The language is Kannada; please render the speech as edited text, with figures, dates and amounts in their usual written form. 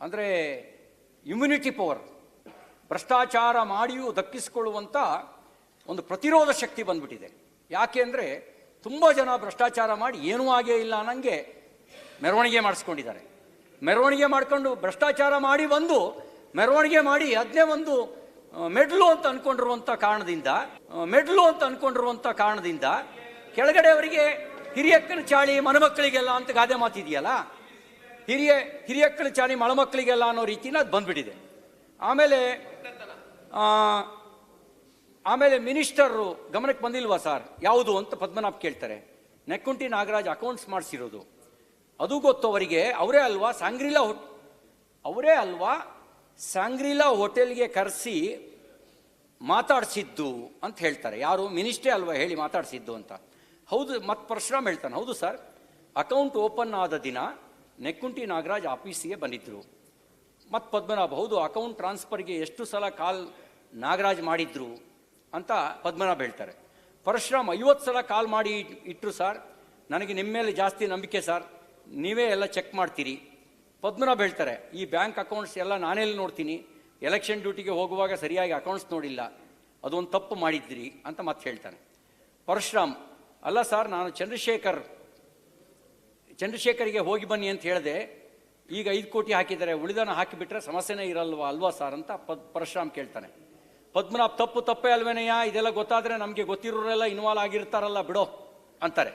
ಅಂದರೆ ಇಮ್ಯುನಿಟಿ ಪವರ್, ಭ್ರಷ್ಟಾಚಾರ ಮಾಡಿಯೂ ದಕ್ಕಿಸಿಕೊಳ್ಳುವಂಥ ಒಂದು ಪ್ರತಿರೋಧ ಶಕ್ತಿ ಬಂದ್ಬಿಟ್ಟಿದೆ. ಯಾಕೆ ಅಂದರೆ ತುಂಬ ಜನ ಭ್ರಷ್ಟಾಚಾರ ಮಾಡಿ ಏನೂ ಆಗೇ ಇಲ್ಲ ಅನ್ನಂಗೆ ಮೆರವಣಿಗೆ ಮಾಡಿಸ್ಕೊಂಡಿದ್ದಾರೆ. ಮೆರವಣಿಗೆ ಮಾಡ್ಕೊಂಡು ಭ್ರಷ್ಟಾಚಾರ ಮಾಡಿ ಬಂದು ಮೆರವಣಿಗೆ ಮಾಡಿ ಅದನ್ನೇ ಒಂದು ಮೆಡ್ಲು ಅಂತ ಅಂದ್ಕೊಂಡಿರುವಂಥ ಕಾರಣದಿಂದ ಕೆಳಗಡೆ ಅವರಿಗೆ ಹಿರಿಯಕ್ಕನ ಚಾಳಿ ಮಣಮಕ್ಕಳಿಗೆಲ್ಲ ಅಂತ ಗಾದೆ ಮಾತಿದೆಯಲ್ಲ, ಹಿರಿಯಕ್ಕನ ಚಾಳಿ ಮಣಮಕ್ಕಳಿಗೆಲ್ಲ ಅನ್ನೋ ರೀತಿನ ಅದು ಬಂದ್ಬಿಟ್ಟಿದೆ. ಆಮೇಲೆ ಮಿನಿಸ್ಟರು ಗಮನಕ್ಕೆ ಬಂದಿಲ್ವಾ ಸರ್ ಯಾವುದು ಅಂತ ಪದ್ಮನಾಭ್ ಕೇಳ್ತಾರೆ. ನೆಕ್ಕುಂಟಿ ನಾಗರಾಜ್ ಅಕೌಂಟ್ಸ್ ಮಾಡಿಸಿರೋದು ಅದು ಗೊತ್ತು ಅವರಿಗೆ. ಅವರೇ ಅಲ್ವಾ ಸ್ಯಾಂಗ್ರಿಲಾ ಹೋಟೆಲ್ಗೆ ಕರೆಸಿ ಮಾತಾಡಿಸಿದ್ದು ಅಂತ ಹೇಳ್ತಾರೆ. ಯಾರು? ಮಿನಿಸ್ಟ್ರೇ ಅಲ್ವಾ ಹೇಳಿ ಮಾತಾಡಿಸಿದ್ದು ಅಂತ. ಹೌದು. ಮತ್ತು ಪರಶುರಾಮ್ ಹೇಳ್ತಾನೆ, ಹೌದು ಸರ್, ಅಕೌಂಟ್ ಓಪನ್ ಆದ ದಿನ ನೆಕ್ಕುಂಟಿ ನಾಗರಾಜ್ ಆಫೀಸಿಗೆ ಬಂದಿದ್ದರು. ಮತ್ತು ಪದ್ಮನಾಭ್, ಹೌದು, ಅಕೌಂಟ್ ಟ್ರಾನ್ಸ್ಫರ್ಗೆ ಎಷ್ಟು ಸಲ ಕಾಲ್ ನಾಗರಾಜ್ ಮಾಡಿದ್ರು ಅಂತ ಪದ್ಮನಾಭ್ ಹೇಳ್ತಾರೆ. ಪರಶುರಾಮ್ 50 ಸಲ ಕಾಲ್ ಮಾಡಿ ಇಟ್ಟರು ಸರ್, ನನಗೆ ನಿಮ್ಮ ಮೇಲೆ ಜಾಸ್ತಿ ನಂಬಿಕೆ ಸರ್, ನೀವೇ ಎಲ್ಲ ಚೆಕ್ ಮಾಡ್ತೀರಿ. ಪದ್ಮನಾಭ್ ಹೇಳ್ತಾರೆ, ಈ ಬ್ಯಾಂಕ್ ಅಕೌಂಟ್ಸ್ ಎಲ್ಲ ನಾನೆಲ್ಲಿ ನೋಡ್ತೀನಿ, ಎಲೆಕ್ಷನ್ ಡ್ಯೂಟಿಗೆ ಹೋಗುವಾಗ ಸರಿಯಾಗಿ ಅಕೌಂಟ್ಸ್ ನೋಡಿಲ್ಲ, ಅದೊಂದು ತಪ್ಪು ಮಾಡಿದ್ರಿ ಅಂತ ಮತ್ತೆ ಹೇಳ್ತಾನೆ. ಪರಶುರಾಮ್, ಅಲ್ಲ ಸರ್, ನಾನು ಚಂದ್ರಶೇಖರ್ಗೆ ಹೋಗಿ ಬನ್ನಿ ಅಂತ ಹೇಳಿದೆ, ಈಗ 5 ಕೋಟಿ ಹಾಕಿದ್ದಾರೆ, ಉಳಿದನ ಹಾಕಿಬಿಟ್ರೆ ಸಮಸ್ಯೆನೇ ಅಲ್ವಾ ಸರ್ ಅಂತ ಪರಶುರಾಮ್ ಕೇಳ್ತಾನೆ. ಪದ್ಮನಾಭ್, ತಪ್ಪೇ ಅಲ್ವೇನಯ್ಯ, ಇದೆಲ್ಲ ಗೊತ್ತಾದರೆ ನಮಗೆ ಗೊತ್ತಿರೋರೆಲ್ಲ ಇನ್ವಾಲ್ವ್ ಆಗಿರ್ತಾರಲ್ಲ ಬಿಡೋ ಅಂತಾರೆ.